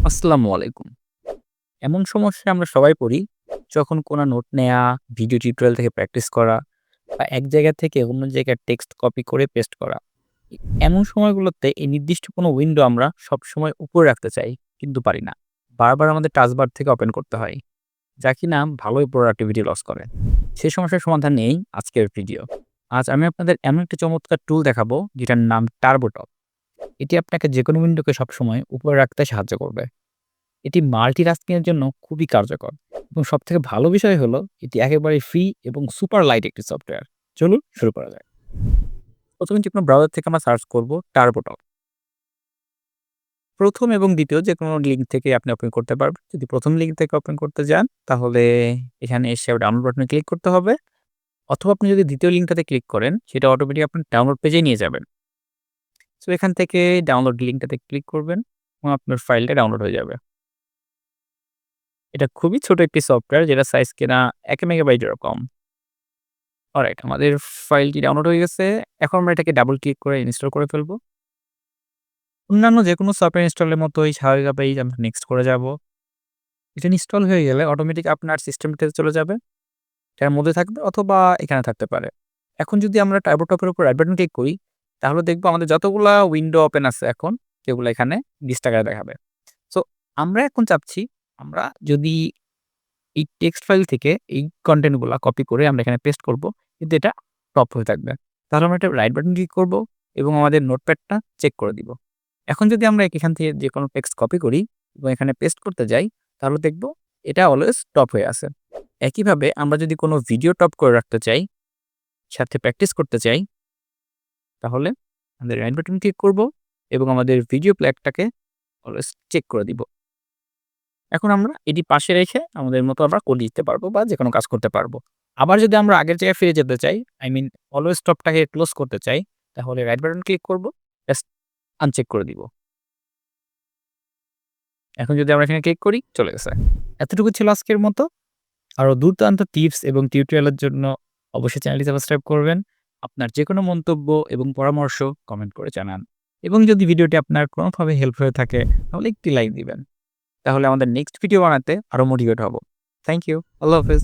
আসসালামু আলাইকুম। এমন সমস্যায় আমরা সবাই পড়ি যখন কোনো নোট নেয়া, ভিডিও টিউটোরিয়াল থেকে প্র্যাকটিস করা বা এক জায়গা থেকে অন্য জায়গায় টেক্সট কপি করে পেস্ট করা। এ এমন সময়গুলোতে এই নির্দিষ্ট কোনো উইন্ডো আমরা সবসময় উপরে রাখতে চাই, কিন্তু পারি না। বারবার আমাদের টাচবার থেকে ওপেন করতে হয়, যা কিনা ভালোই প্রোডাক্টিভিটি লস করে। সেই সমস্যার সমাধান নিয়েই আজকের ভিডিও। আজ আমি আপনাদের এমন একটি চমৎকার টুল দেখাবো যেটার নাম টার্বোটপ। এটি আপনাকে যেকোনো উইন্ডোকে সবসময় উপরে রাখতে সাহায্য করবে। এটি মাল্টিটাস্কিং এর জন্য খুবই কার্যকর এবং সবথেকে ভালো বিষয় হলো এটি একেবারে ফ্রি এবং সুপার লাইট একটি সফটওয়্যার। চলুন শুরু করা যাক। প্রথমে যেকোনো ব্রাউজার থেকে আমরা সার্চ করব টার্বোটপ। প্রথম এবং দ্বিতীয় যেকোনো লিঙ্ক থেকে আপনি ওপেন করতে পারবেন। যদি প্রথম লিঙ্ক থেকে ওপেন করতে যান তাহলে এখানে এসে ডাউনলোড বাটনে ক্লিক করতে হবে, অথবা আপনি যদি দ্বিতীয় লিঙ্কটাতে ক্লিক করেন সেটা অটোমেটিক আপনার ডাউনলোড পেজে নিয়ে যাবেন। সো এখান থেকে ডাউনলোড লিঙ্কটাতে ক্লিক করবেন এবং আপনার ফাইলটা ডাউনলোড হয়ে যাবে। এটা খুবই ছোট একটি সফটওয়্যার যেটা সাইজ কিনা ১ মেগাবাইটেরও কম। অলরাইট, আমাদের ফাইলটি ডাউনলোড হয়ে গেছে। এখন আমরা এটাকে ডাবল ক্লিক করে ইনস্টল করে ফেলবো। অন্যান্য যেকোনো সফটওয়্যার ইনস্টলের মতোই স্বাভাবিকভাবেই আমরা নেক্সট করে যাব। এটা ইনস্টল হয়ে গেলে অটোমেটিক আপনার সিস্টেমটাতে চলে যাবে। এটার মধ্যে থাকবে অথবা এখানে থাকতে পারে। এখন যদি আমরা টার্বোটপের উপর রাইট বাটন ক্লিক করি, তাহলে দেখবো আমাদের যতগুলা উইন্ডো ওপেন আছে এখন সেগুলো এখানে লিস্ট আকারে দেখাবে। সো আমরা এখন চাচ্ছি আমরা যদি এই টেক্সট ফাইল থেকে এই কনটেন্ট গুলা কপি করে আমরা এখানে পেস্ট করব। কিন্তু এটা টপ হয়ে থাকবে। তাহলে আমরা একটা রাইট বাটন ক্লিক করব এবং আমাদের নোটপ্যাডটা চেক করে দিব। এখন যদি আমরা এখান থেকে যেকোনো টেক্সট কপি করি এবং এখানে পেস্ট করতে যাই, তাহলে দেখব এটা অলওয়েজ টপ হয়ে আছে। একইভাবে আমরা যদি কোনো ভিডিও টপ করে রাখতে চাই, সাথে প্র্যাকটিস করতে চাই, তাহলে আমাদের রাইট বাটন ক্লিক করব এবং আমাদের ভিডিও প্লেয়ারটাকে অলওয়েজ চেক করে দিব। এখন আমরা এটি পাশে রেখে আমাদের মতো আমরা কোড লিখতে পারবো বা যেকোনো কাজ করতে পারবো। আবার যদি আমরা আগের জায়গায় ফিরে যেতে চাই, আই মিন অলওয়েজ স্টপটাকে ক্লোজ করতে চাই, তাহলে রাইট বাটন ক্লিক করব, জাস্ট আনচেক করে দিব। এখন যদি আমরা এখানে ক্লিক করি, চলে গেছে। এতটুকু ছিল আজকের মতো। আরো দুর্দান্ত টিপস এবং টিউটোরিয়ালের জন্য অবশ্যই চ্যানেলটি সাবস্ক্রাইব করবেন। আপনার যেকোনো মন্তব্য এবং পরামর্শ কমেন্ট করে জানান। এবং যদি ভিডিওটি আপনার কোনোভাবে হেল্প হয়ে থাকে তাহলে একটি লাইক দিবেন। তাহলে আমাদের নেক্সট ভিডিও বানাতে আরো মোটিভেট হব। Thank you. আল্লাহ হাফেজ।